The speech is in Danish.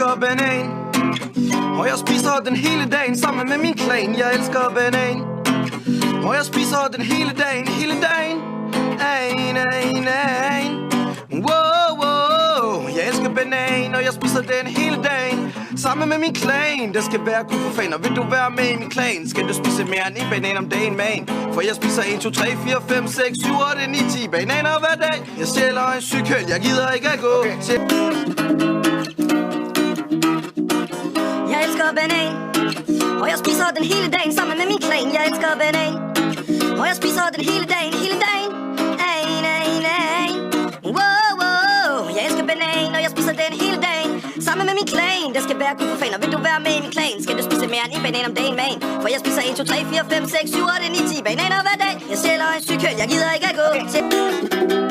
elsker banan, og jeg spiser den hele dagen sammen med min klan. Jeg elsker banan, og jeg spiser den hele dagen, hele dagen. Wow, wow. Jeg elsker banan, og jeg spiser den hele dagen sammen med min klan. Det skal være kun for fan, og vil du være med i min klan, skal du spise mere end en banan om dagen, man. For jeg spiser 1, 2, 3, 4, 5, 6, 7, 8, 9, 10 bananer hver dag. Jeg stjæler en cykel, jeg gider ikke at gå. Jeg elsker banan, og jeg spiser den hele dagen sammen med min klan. Jeg elsker banan, og jeg spiser den hele dagen, hele dagen. Wow, wow. Jeg elsker banan, og jeg spiser den hele dagen sammen med min klan. Det skal være kun for fan, og vil du være med i min klan, skal du spise mere end en banan om dagen, man. For jeg spiser 1, 2, 3, 4, 5, 6, 7, 8, 9, 10 bananer hver dag. Jeg stjæler en cykel, jeg gider ikke at gå.